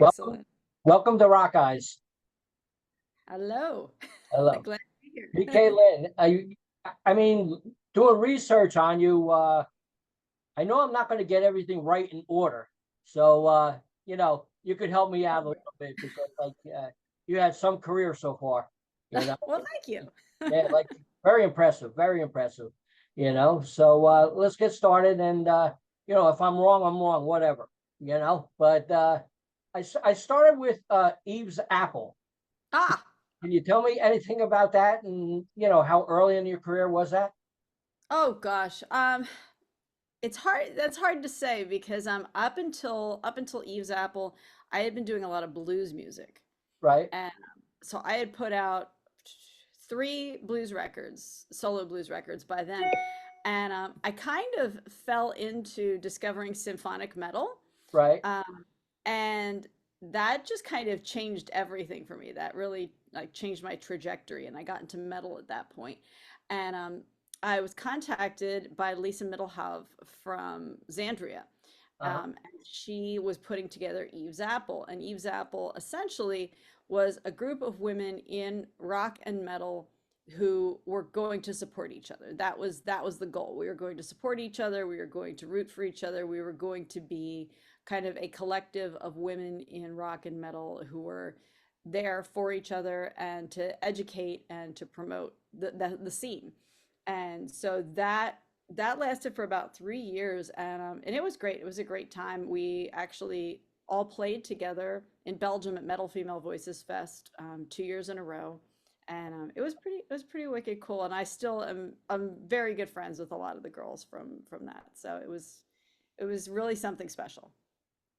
Welcome, Excellent. welcome to RockEyez. Hello. Hello, Glad to be BK here. Lynn. I mean, doing research on you. I know I'm not going to get everything right in order, so you could help me out a little bit because, you had some career so far. You know, Well, thank you. yeah, like very impressive, very impressive. So let's get started, and if I'm wrong, I'm wrong, whatever. But I started with Eve's Apple. Ah, Can you tell me anything about that and how early in your career was that? oh gosh. It's hard. That's hard to say because up until Eve's Apple, I had been doing a lot of blues music, Right, and so I had put out three blues records, solo blues records by then, and I kind of fell into discovering symphonic metal. right. Um, and that just kind of changed everything for me. That really like changed my trajectory, and I got into metal at that point. And I was contacted by Lisa Middlehove from Xandria. Uh-huh. And she was putting together Eve's Apple, and Eve's Apple essentially was a group of women in rock and metal who were going to support each other. That was the goal. We were going to support each other. We were going to root for each other. We were going to be kind of a collective of women in rock and metal who were there for each other and to educate and to promote the scene. And so that lasted for about 3 years, and it was great. It was a great time. We actually all played together in Belgium at Metal Female Voices Fest 2 years in a row, and it was pretty wicked cool. And I still am I'm very good friends with a lot of the girls from that. So it was really something special.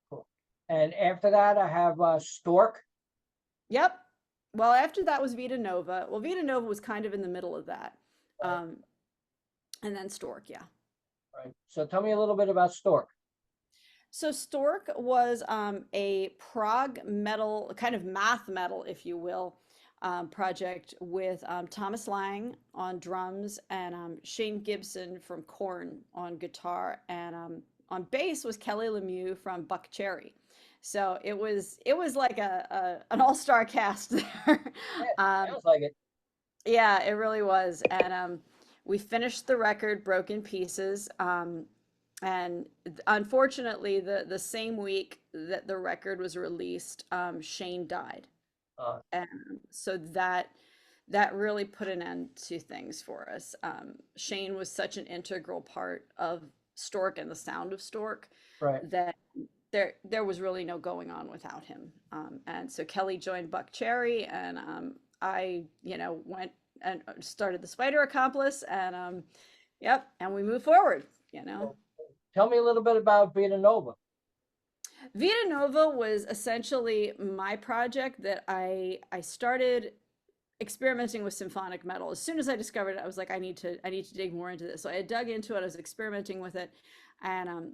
Cool. And after that, I have stOrk. Yep. Well, after that was Vita Nova. Well, Vita Nova was kind of in the middle of that. Right, Um, and then stOrk, yeah. right. So tell me a little bit about stOrk. So stOrk was a prog metal, kind of math metal, if you will, project with Thomas Lang on drums and Shane Gibson from Korn on guitar, and on bass was Kelly Lemieux from Buck Cherry. So it was like an all-star cast there. Yeah, Um, sounds like it. Yeah, it really was. And we finished the record, Broken Pieces. And unfortunately, the same week that the record was released, Shane died. Uh, And so that really put an end to things for us. Shane was such an integral part of stOrk and the sound of stOrk right. that there was really no going on without him. And so Kelly joined Buck Cherry, and I, went and started the Spider Accomplice, and yep, and we moved forward. You know, So tell me a little bit about Vita Nova. Vita Nova was essentially my project that I started experimenting with symphonic metal. As soon as I discovered it, I was like, I need to dig more into this. So I dug into it. I was experimenting with it, and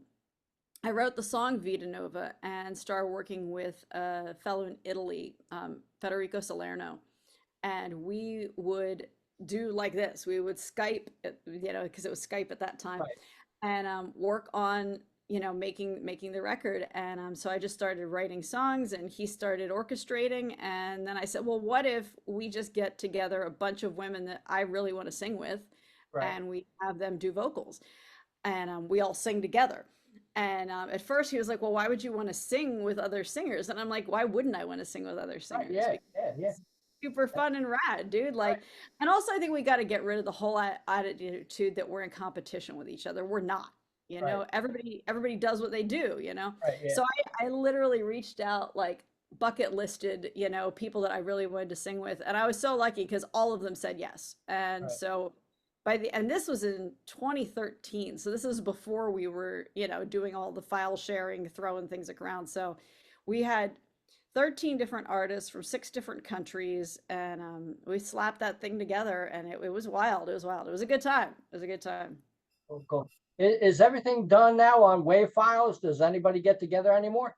I wrote the song Vita Nova and started working with a fellow in Italy, Federico Salerno, and we would do like this. We would Skype, because it was Skype at that time, Right. and work on making the record. And so I just started writing songs, and he started orchestrating. And then I said, well, what if we just get together a bunch of women that I really want to sing with, Right. and we have them do vocals, and we all sing together. And at first he was like, well, why would you want to sing with other singers? And I'm like, why wouldn't I want to sing with other Right. singers? Yeah. Because Yeah. Yeah. it's super That's fun and rad, dude. right. Like, and also I think we got to get rid of the whole attitude that we're in competition with each other. We're not. Right. Everybody does what they do. Right. Yeah. So I literally reached out, like, bucket listed, people that I really wanted to sing with. And I was so lucky because all of them said yes. And Right. so and this was in 2013. So this is before we were, doing all the file sharing, throwing things around. So we had 13 different artists from 6 different countries, and we slapped that thing together, and it was wild. It was wild. It was a good time. It was a good time. Cool. Cool. Is everything done now on WAV files? Does anybody get together anymore?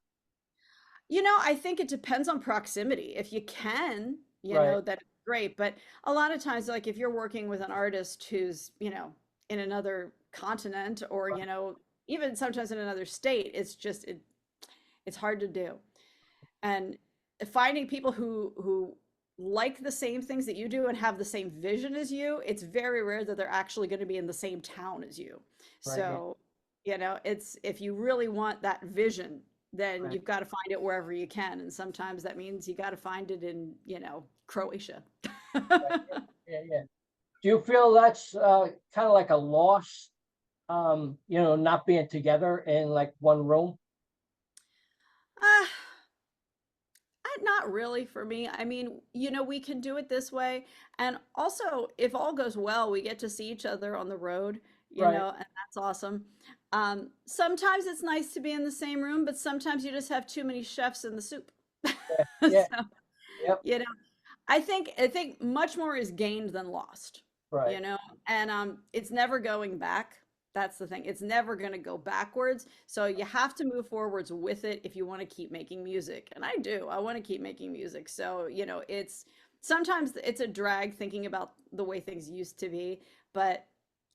I think it depends on proximity. If you can, Right. that's great. But a lot of times, like if you're working with an artist who's, in another continent, or, Right. even sometimes in another state, it's hard to do. and finding people who like the same things that you do and have the same vision as you, it's very rare that they're actually going to be in the same town as you. Right. Yeah. So, it's if you really want that vision, then Right. you've got to find it wherever you can. And sometimes that means you got to find it in, Croatia. Right. Yeah. Yeah. Do you feel that's kind of like a loss? Not being together in like one room. Ah, not really for me. I mean, we can do it this way. And also, if all goes well, we get to see each other on the road, Right. and that's awesome. Sometimes it's nice to be in the same room, but sometimes you just have too many chefs in the soup. Yeah. Yeah. So, Yep. you know, I think much more is gained than lost, Right. you know, and it's never going back. That's the thing. It's never going to go backwards. So you have to move forwards with it if you want to keep making music. And I do. I want to keep making music. So, it's sometimes it's a drag thinking about the way things used to be, but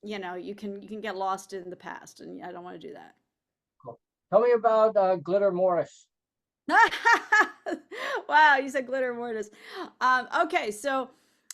you can get lost in the past, and I don't want to do that. Cool. Tell me about Glittermortis. Wow, you said Glittermortis. Okay, so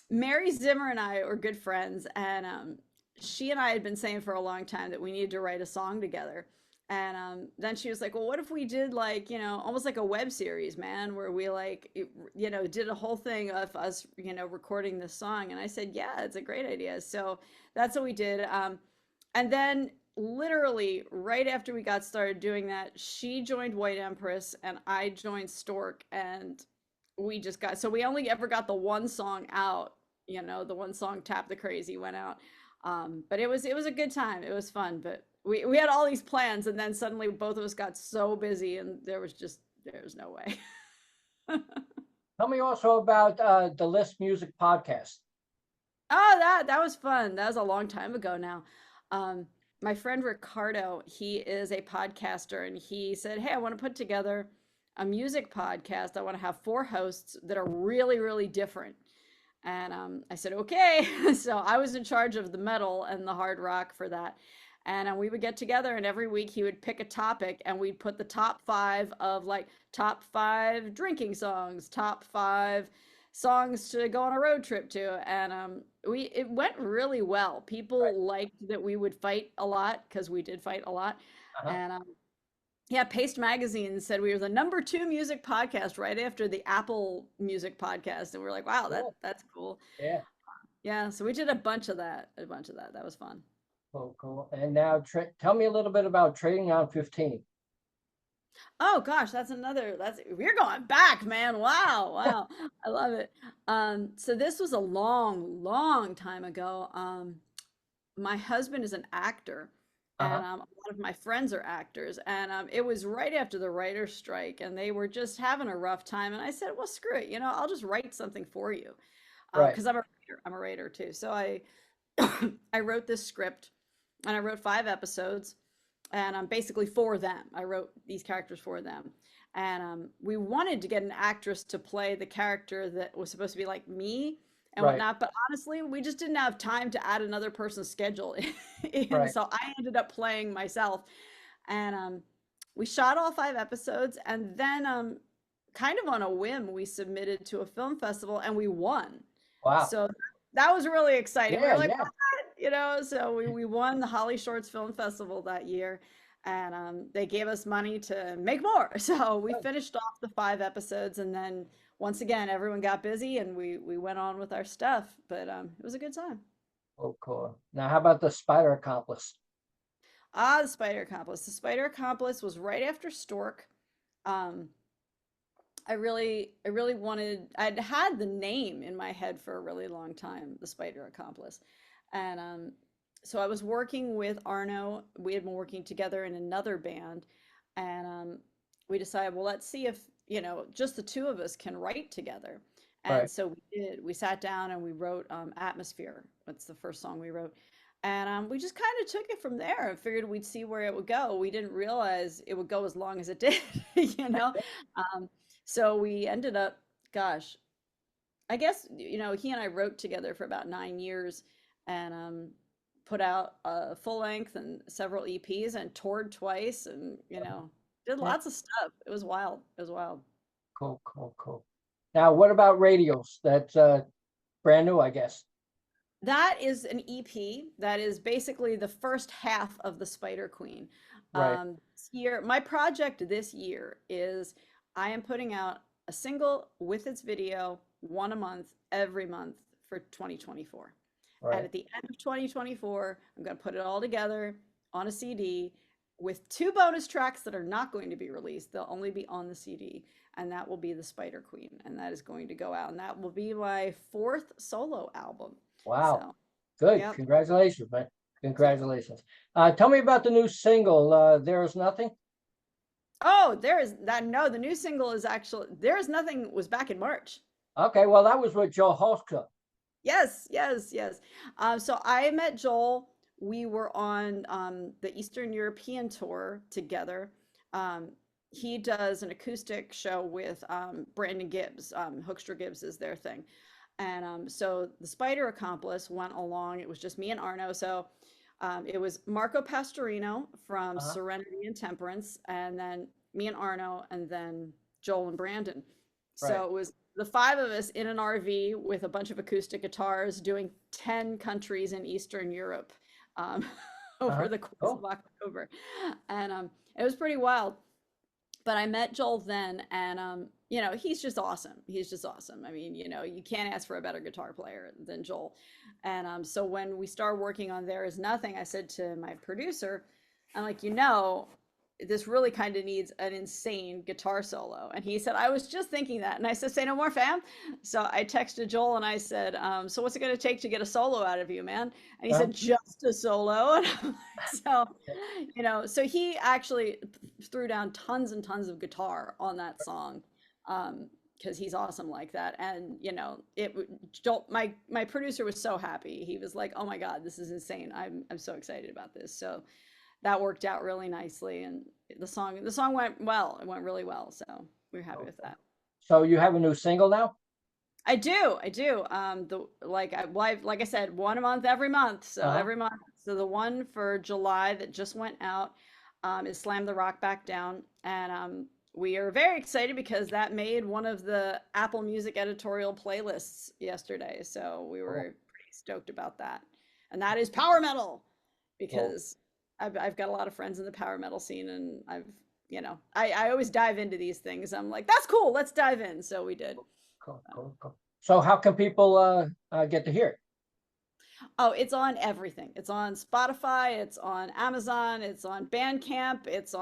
Mary Zimmer and I are good friends, and she and I had been saying for a long time that we needed to write a song together. And then she was like, "Well, what if we did like, almost like a web series, man, where we like, did a whole thing of us, recording this song?" And I said, "Yeah, it's a great idea." So that's what we did. And then literally right after we got started doing that, she joined White Empress and I joined stOrk, and we only ever got the one song out, the one song Tap the Crazy went out. But it was a good time. It was fun, but we had all these plans, and then suddenly both of us got so busy and there was no way. Tell me also about the List Music podcast. Oh, that was fun. That was a long time ago now. Um, my friend Ricardo, he is a podcaster, and he said, "Hey, I want to put together a music podcast. I want to have four hosts that are really, really different." And I said, "Okay." So I was in charge of the metal and the hard rock for that. And we would get together, and every week he would pick a topic, and we'd put the top five of like top five drinking songs, top five songs to go on a road trip to. And it went really well. Right. People liked that we would fight a lot because we did fight a lot. Uh-huh. And yeah, Paste Magazine said we were the number two music podcast right after the Apple Music podcast, and we're like, wow, Cool. that's cool. Yeah. Yeah, so we did a bunch of that, That was fun. Cool. Cool. And now tell me a little bit about Trading on 15. Oh gosh, we're going back, man. Wow, wow. I love it. So this was a long, long time ago. My husband is an actor, Uh-huh. and a lot of my friends are actors, and it was right after the writer's strike, and they were just having a rough time. And I said, well, screw it, I'll just write something for you, Right. because I'm a writer too. So I I wrote this script, and I wrote five episodes, and basically for them. I wrote these characters for them. And we wanted to get an actress to play the character that was supposed to be like me and Right. whatnot, but honestly, we just didn't have time to add another person's schedule in, Right. so I ended up playing myself. And we shot all five episodes, and then kind of on a whim, we submitted to a film festival and we won. Wow. So that was really exciting. We Yeah. were like, Yeah. so we won the Holly Shorts Film Festival that year, and they gave us money to make more. So we Good. finished off the five episodes, and then once again, everyone got busy, and we went on with our stuff. But it was a good time. Cool. Cool. Now, how about the Spider Accomplice? Ah, the Spider Accomplice. The Spider Accomplice was right after stOrk. Um, I really wanted. I'd had the name in my head for a really long time, the Spider Accomplice, and so I was working with Arno. We had been working together in another band, and we decided, well, let's see if just the two of us can write together. And Right. so we did. We sat down and we wrote "Atmosphere." That's the first song we wrote, and we just kind of took it from there and figured we'd see where it would go. We didn't realize it would go as long as it did, you know. Um, so we ended up, gosh, I guess, he and I wrote together for about 9 years, and put out a full length and several EPs and toured twice, and, did Yeah. lots of stuff. It was wild. It was wild. Cool, cool, cool. Now, what about Radials? That's brand new, I guess. That is an EP. That is basically the first half of the Spider Queen. Right. This year, my project this year is I am putting out a single with its video, one a month, every month for 2024. And Right. at the end of 2024, I'm going to put it all together on a CD with two bonus tracks that are not going to be released. They'll only be on the CD. And that will be the Spider Queen. And that is going to go out. And that will be my fourth solo album. Wow. So, Good. yep. Congratulations, man. Congratulations. Tell me about the new single, There Is Nothing. Oh, there is that. No, the new single is actually There Is Nothing was back in March. Okay, well, that was with Joe Hoekstra. Yes, yes, yes. So I met Joel. We were on the Eastern European tour together. He does an acoustic show with Brandon Gibbs. Hoekstra Gibbs is their thing. And so the Spider Accomplice went along. It was just me and Arno. So it was Marco Pastorino from Uh-huh. Serenity and Temperance, and then me and Arno, and then Joel and Brandon. Right. So it was the five of us in an RV with a bunch of acoustic guitars doing 10 countries in Eastern Europe um, over Uh-huh. the course of Cool. October. And it was pretty wild. But I met Joel then, and he's just awesome. He's just awesome. I mean, you can't ask for a better guitar player than Joel. And so when we started working on There Is Nothing, I said to my producer, I'm like, this really kind of needs an insane guitar solo. And he said, I was just thinking that. And I said, say no more, fam. So I texted Joel and I said, so what's it going to take to get a solo out of you, man? And he Uh-huh. said, just a solo. And I'm like, so he actually threw down tons and tons of guitar on that song. Because he's awesome like that. And Joel, my producer was so happy. He was like, oh my God, this is insane. I'm so excited about this. So that worked out really nicely, and the song went well. It went really well, so we're happy with that. So you have a new single now? I do. Like I said, one a month every month. So Uh-huh. every month. So the one for July that just went out is "Slam the Rock Back Down," and we are very excited because that made one of the Apple Music editorial playlists yesterday. So we were Cool. pretty stoked about that, and that is power metal Cool. because I've got a lot of friends in the power metal scene, and I always dive into these things. I'm like, that's cool, let's dive in. So we did. Cool. Cool. Cool. So how can people get to hear it? Oh, it's on everything. It's on Spotify, it's on Amazon, it's on Bandcamp, it's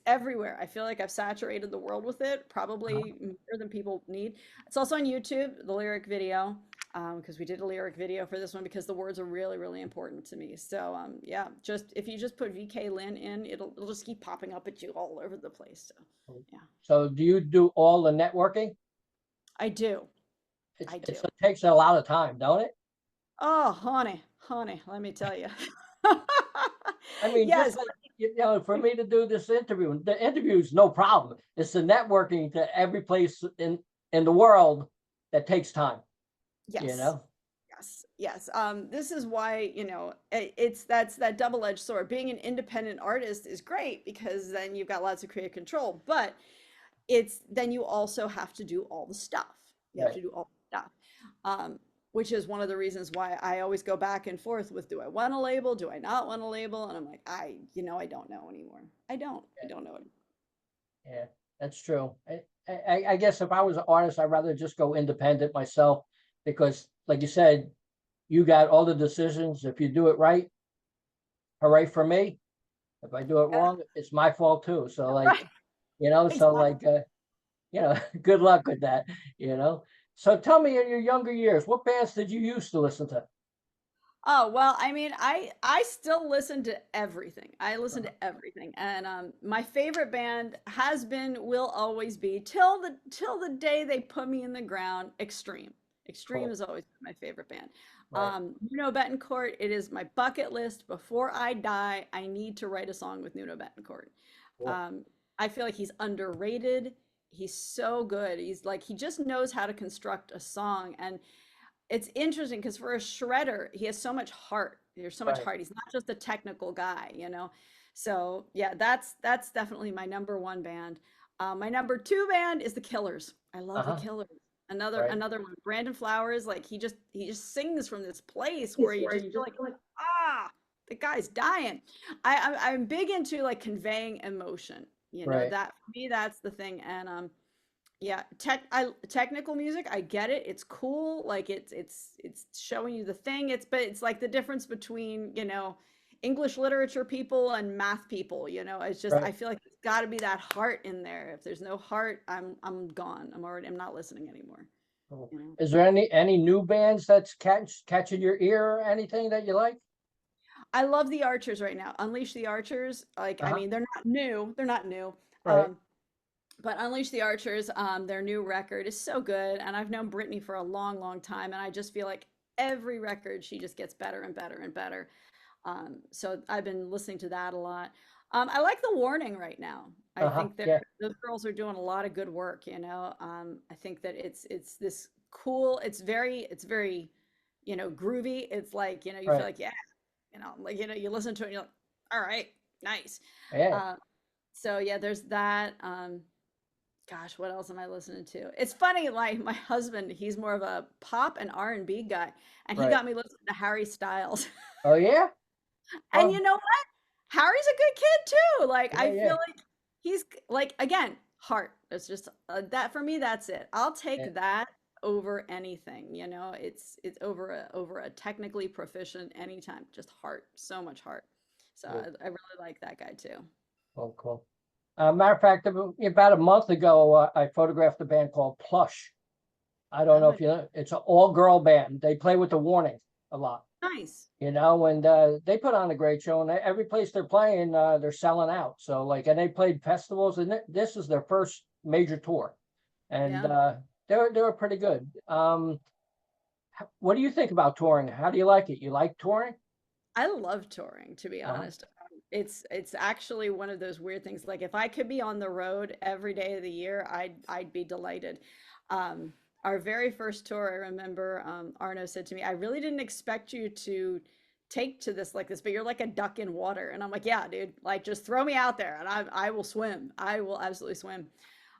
everywhere. I feel like I've saturated the world with it, Uh-huh. probably more than people need. It's also on YouTube, the lyric video, because we did a lyric video for this one because the words are really, really important to me. So yeah, just if you just put VK Lynne in, it'll just keep popping up at you all over the place. So yeah, So do you do all the networking? I do. It's, I it's do. it takes a lot of time, don't it? Oh, honey, let me tell you. I mean, just Yes. like for me to do this interview, the interview is no problem. It's the networking to every place in the world that takes time. You Yes. know. Yes. Yes. This is why, that's that double-edged sword. Being an independent artist is great because then you've got lots of creative control, but it's then you also have to do all the stuff. You have Right. to do all the stuff. Which is one of the reasons why I always go back and forth with, do I want a label? Do I not want a label? And I'm like, I don't know anymore. I don't know it. Yeah, that's true. I guess if I was an artist, I'd rather just go independent myself because, like you said, you got all the decisions. If you do it right, hooray for me. If I do it Yeah, wrong, it's my fault too. So right. so Exactly. good luck with that, you know. So tell me in your younger years, what bands did you used to listen to? Oh, well, I mean, I still listen to everything. I listen to everything. And my favorite band has been, will always be, till the day they put me in the ground, Extreme. Extreme Cool. has always been my favorite band. Right. Nuno Betancourt, it is my bucket list. Before I die, I need to write a song with Nuno Betancourt. Cool. Um, I feel like he's underrated. He's so good. He's like, he just knows how to construct a song. And it's interesting because for a shredder, he has so much heart. There's so much Right. heart. He's not just a technical guy. So yeah, that's definitely my number one band. My number two band is the Killers. I love the Uh-huh. Killers. Another Right. another one. Brandon Flowers, like he just sings from this place where you just feel like, ah, the guy's dying. I'm big into like conveying emotion. You know, Right. that for me, that's the thing. And yeah, technical music, I get it. It's cool. Like it's showing you the thing. But it's like the difference between, English literature people and math people, It's just Right. I feel like there's got to be that heart in there. If there's no heart, I'm gone. I'm not listening anymore, Cool. you know. Is there any new bands that's catching your ear or anything that you like? I love the Archers right now. Unleash the Archers. Like, I Uh-huh. mean, they're not new. They're not new. Right. But Unleash the Archers, their new record is so good. And I've known Brittany for a long, long time. And I just feel like every record she just gets better and better and better. So I've been listening to that a lot. I like The Warning right now. I Uh-huh. think Yeah. those girls are doing a lot of good work, I think that it's this cool, it's very, groovy. It's like, you feel Right. like, yeah, like, you listen to it and you're like, all right, nice. Yeah. Uh, so yeah, there's that. Gosh, what else am I listening to? It's funny, like my husband, he's more of a pop and R&B guy, and he Right. got me listening to Harry Styles. Oh yeah. And Oh you know what? Harry's a good kid too. Like yeah. I Yeah. feel like he's like, again, heart. It's just that for me. That's it. I'll Yeah. take that over anything. It's over a technically proficient anytime. Just heart. So much heart. So Cool. I really like that guy too. Cool. Cool. Matter of fact, about a month ago, I photographed a band called Plush. I don't know Oh, if you know. It's an all-girl band. They play with The Warning a lot. nice. And they put on a great show, and every place they're playing, they're selling out. So like, and they played festivals, and this is their first major tour, and Yeah. they were pretty good. What do you think about touring? How do you like it? You like touring? I love touring, to be Uh-huh. honest. It's actually one of those weird things. Like if I could be on the road every day of the year, I'd be delighted. Our very first tour, I remember Arno said to me, "I really didn't expect you to take to this like this, but you're like a duck in water." And I'm like, "Yeah, dude, like just throw me out there and I will swim. I will absolutely swim."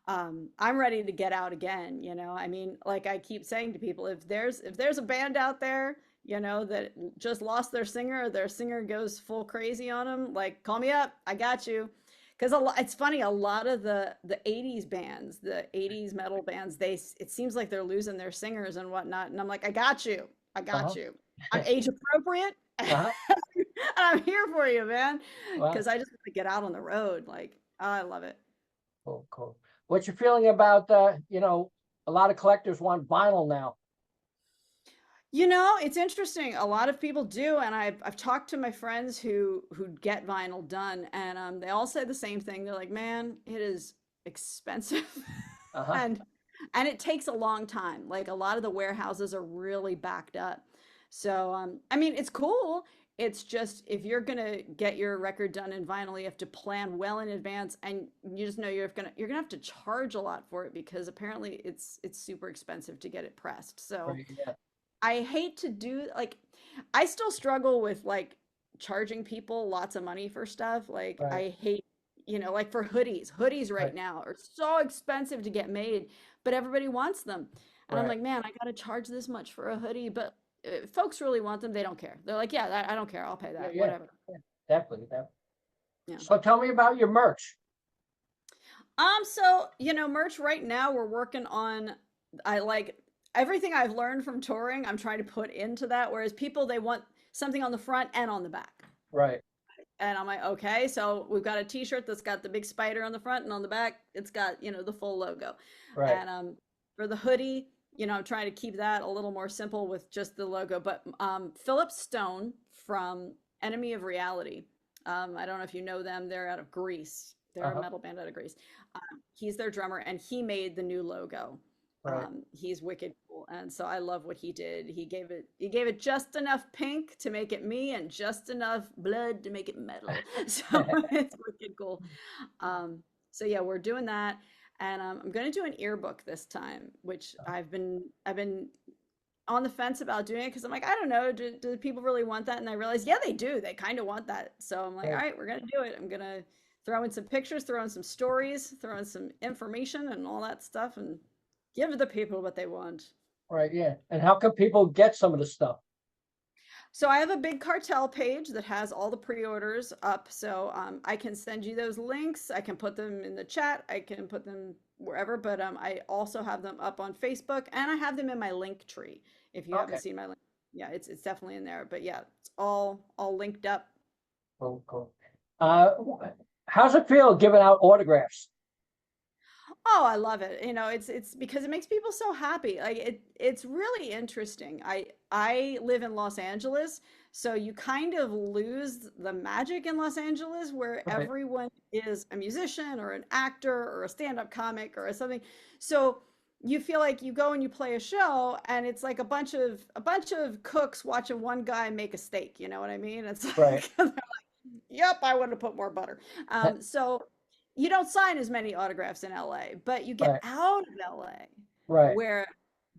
I'm ready to get out again. I mean, like I keep saying to people, if there's a band out there, that just lost their singer, or their singer goes full crazy on them, like call me up, I got you. Because it's funny, a lot of the '80s bands, the '80s metal bands, it seems like they're losing their singers and whatnot, and I'm like, I got you, I got Uh-huh. you. I'm age appropriate, and Uh-huh. I'm here for you, man. Well, Because I just want to get out on the road, like, oh, I love it. cool, cool. What's your feeling about a lot of collectors want vinyl now? It's interesting. A lot of people do, and I've talked to my friends who get vinyl done, and they all say the same thing. They're like, "Man, it is expensive." Uh-huh. and and it takes a long time. Like a lot of the warehouses are really backed up. So I mean, it's cool. It's just if you're gonna get your record done in vinyl, you have to plan well in advance, and you just know you're gonna have to charge a lot for it because apparently it's super expensive to get it pressed. So Right. Yeah. I hate to do like I still struggle with like charging people lots of money for stuff. Like Right. I hate, like for hoodies. Hoodies Right. right now are so expensive to get made, but everybody wants them. And I'm Right. like, man, I got to charge this much for a hoodie, but if folks really want them, they don't care. They're like, yeah, I don't care. I'll pay Yeah. that. Yeah. Whatever. Yeah. Definitely. Definitely. Yeah. So tell me about your merch. So, merch right now we're working on I like everything I've learned from touring, I'm trying to put into that. Whereas people they want something on the front and on the back. Right. And I'm like, okay, so we've got a t-shirt that's got the big spider on the front and on the back, it's got, the full logo. Right. And for the hoodie, I'm trying to keep that a little more simple with just the logo. But Philip Stone from Enemy of Reality, I don't know if you know them, they're out of Greece. They're a Uh-huh. metal band out of Greece. He's their drummer, and he made the new logo. Right. He's wicked cool, and so I love what he did. He gave it just enough pink to make it me, and just enough blood to make it metal. So it's wicked cool. Um, so yeah, we're doing that, and I'm going to do an earbook this time, which I've been on the fence about doing it because I'm like, I don't know, do people really want that? And I realized, yeah, they do. They kind of want that. So I'm like, all Right. right, we're gonna do it. I'm gonna throw in some pictures, throw in some stories, throw in some information and all that stuff, and give the people what they want. Right, yeah. And how can people get some of the stuff? So I have a big cartel page that has all the pre-orders up. So I can send you those links. I can put them in the chat. I can put them wherever. But I also have them up on Facebook, and I have them in my link tree. If you haven't Okay, seen my link, yeah, it's definitely in there. But yeah, it's all linked up. cool, cool. Uh, how's it feel giving out autographs? Oh, I love it. You know, it's because it makes people so happy. Like it's really interesting. I live in Los Angeles, so you kind of lose the magic in Los Angeles where Right, everyone is a musician or an actor or a stand-up comic or something. So you feel like you go and you play a show and it's like a bunch of cooks watching one guy make a steak, you know what I mean? It's right, like yep, I want to put more butter. So you don't sign as many autographs in LA, but you get right, out of LA right, where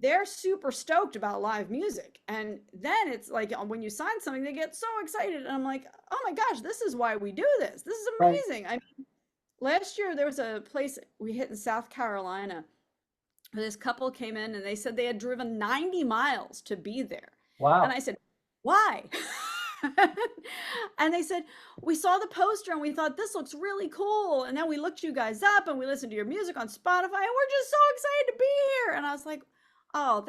they're super stoked about live music. And then it's like when you sign something, they get so excited. And I'm like, oh my gosh, this is why we do this. This is right. amazing. I mean, last year there was a place we hit in South Carolina where this couple came in and they said they had driven 90 miles to be there. And Wow. I said, why? And they said, we saw the poster and we thought this looks really cool. And then we looked you guys up and we listened to your music on Spotify and we're just so excited to be here. And I was like, oh,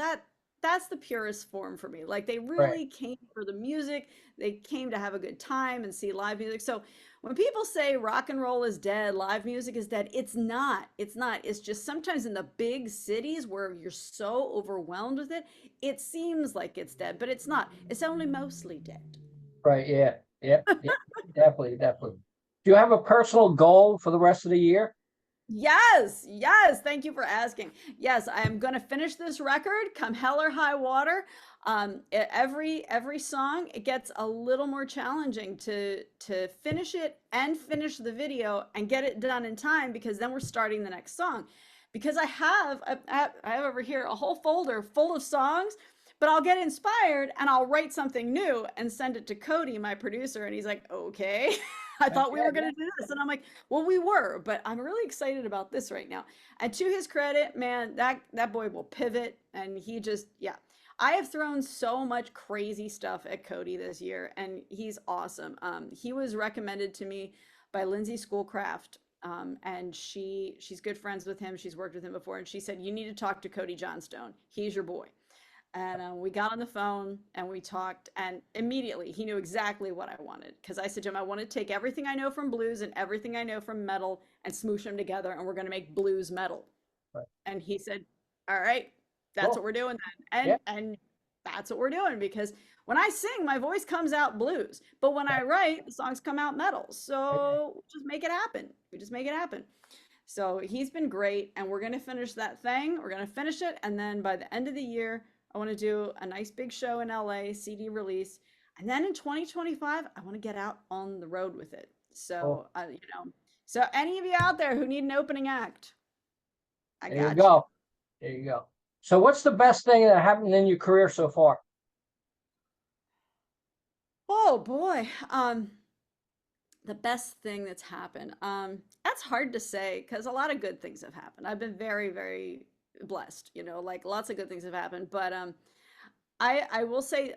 that's the purest form for me. Like they Right, really came for the music. They came to have a good time and see live music. So when people say rock and roll is dead, live music is dead, it's not. It's not. It's just sometimes in the big cities where you're so overwhelmed with it, it seems like it's dead, but it's not. It's only mostly dead. right, yeah, yeah, yeah, definitely, definitely. Do you have a personal goal for the rest of the year? Yes, yes. Thank you for asking. Yes, I am going to finish this record, come hell or high water. Every song it gets a little more challenging to finish it and finish the video and get it done in time because then we're starting the next song. Because I have over here a whole folder full of songs, but I'll get inspired and I'll write something new and send it to Cody, my producer, and he's like, "Okay." I thought we Yeah, were going yeah. to do this. And I'm like, well, we were, but I'm really excited about this right now. And to his credit, man, that boy will pivot and he just, yeah. I have thrown so much crazy stuff at Cody this year and he's awesome. He was recommended to me by Lindsay Schoolcraft. And she's good friends with him. She's worked with him before. And she said, you need to talk to Cody Johnstone. He's your boy. And we got on the phone and we talked, and immediately he knew exactly what I wanted. Because I said to him, I want to take everything I know from blues and everything I know from metal and smoosh them together, and we're going to make blues metal. Right. And he said, all right, that's what Cool. we're doing then. Yeah, And that's what we're doing because when I sing, my voice comes out blues, but when I write, the songs come out metal. yeah. So just make it happen. We just make it happen. So he's been great, and we're going to finish that thing. We're going to finish it, and then by the end of the year, I want to do a nice big show in LA, CD release, and then in 2025, I want to get out on the road with it. Cool. So, so any of you out there who need an opening act, I There you got you. go. There you go. So what's the best thing that happened in your career so far? Oh boy. The best thing that's happened. That's hard to say because a lot of good things have happened. I've been very, very blessed, like lots of good things have happened. But I will say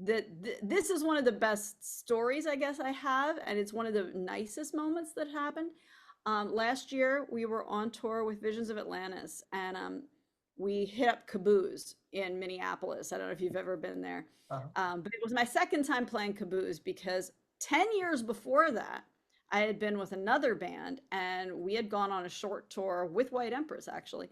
that this is one of the best stories I guess I have, and it's one of the nicest moments that happened. Last year we were on tour with Visions of Atlantis, and we hit up Caboose in Minneapolis. I don't know if you've ever been there, Uh-huh. but it was my second time playing Caboose because 10 years before that, I had been with another band and we had gone on a short tour with White Empress actually.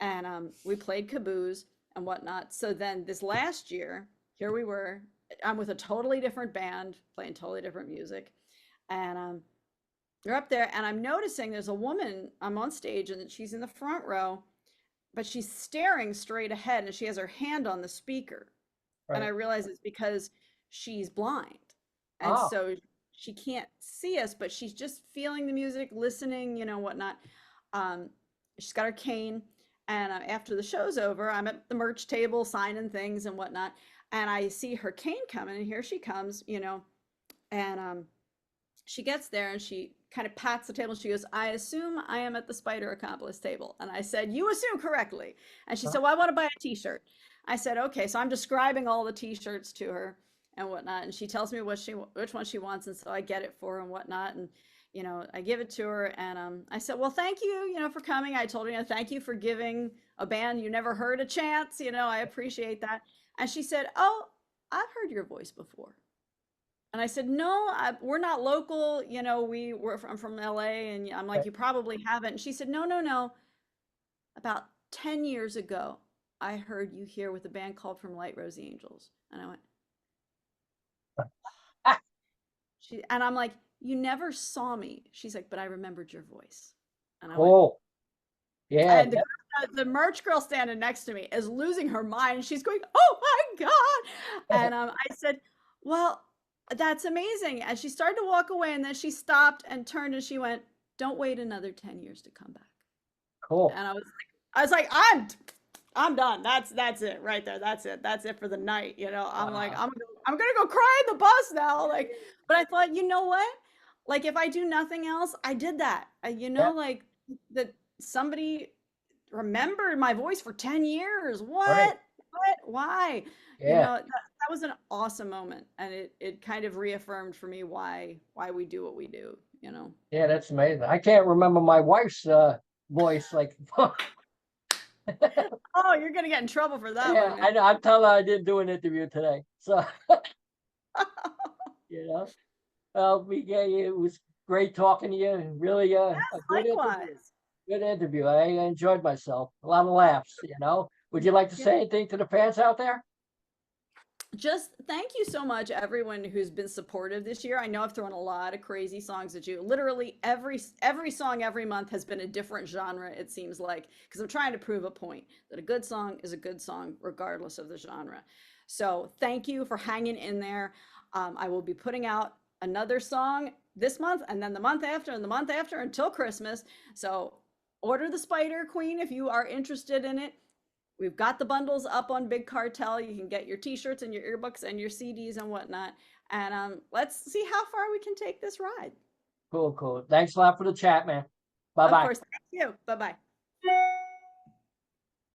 And we played Caboose and whatnot. So then this last year, here we were. I'm with a totally different band playing totally different music. And we're up there and I'm noticing there's a woman, I'm on stage and she's in the front row, but she's staring straight ahead and she has her hand on the speaker. And I Right. realize it's because she's blind. And Oh, so she can't see us, but she's just feeling the music, listening, whatnot. She's got her cane. And after the show's over, I'm at the merch table signing things and whatnot. And I see her cane coming, and here she comes, and she gets there and she kind of pats the table. She goes, I assume I am at the Spider Accomplice table. And I said, you assume correctly. And she said, well, I want to buy a t-shirt. I said, okay. So I'm describing all the t-shirts to her and whatnot. And she tells me which one she wants. And so I get it for her and whatnot. And, you know, I give it to her. And I said, well, thank you, you know, for coming. I told her, you know, thank you for giving a band you never heard a chance. You know, I appreciate that. And she said, oh, I've heard your voice before. And I said, no, we're not local. You know, I'm from LA. And I'm like, you probably haven't. And she said, no, no, no. About 10 years ago, I heard you here with a band called From Light Rose the Angels. And I went, and I'm like, you never saw me. She's like, but I remembered your voice. And I went, yeah. And the merch girl standing next to me is losing her mind. She's going, oh my God. And I said, well, that's amazing. And she started to walk away, and then she stopped and turned and she went, don't wait another 10 years to come back. Cool. And I was like, I'm done. That's it right there. That's it. That's it for the night. You know, I'm like, I'm gonna go cry in the bus now. Like, but I thought, you know what? Like, if I do nothing else, I did that. You know, like that somebody remembered my voice for 10 years. What? Right. What? Why? Yeah. You know, that was an awesome moment. And it kind of reaffirmed for me why we do what we do, you know? Yeah, that's amazing. I can't remember my wife's voice. Like, oh, you're going to get in trouble for that yeah, one. I know. I'm telling her I didn't do an interview today. So, you know, well, it was great talking to you. Really, Yes, a good interview. likewise. Good interview. I enjoyed myself. A lot of laughs, you know. Would you like to say anything to the fans out there? Just thank you so much, everyone who's been supportive this year. I know I've thrown a lot of crazy songs at you. Literally every song every month has been a different genre, it seems like, because I'm trying to prove a point that a good song is a good song regardless of the genre. So thank you for hanging in there. I will be putting out another song this month, and then the month after, and the month after, until Christmas. So order the Spider Queen if you are interested in it. We've got the bundles up on Big Cartel. You can get your t-shirts and your earbooks and your CDs and whatnot. And let's see how far we can take this ride. Cool. Thanks a lot for the chat, man. Bye-bye. Of course. Thank you. Bye-bye.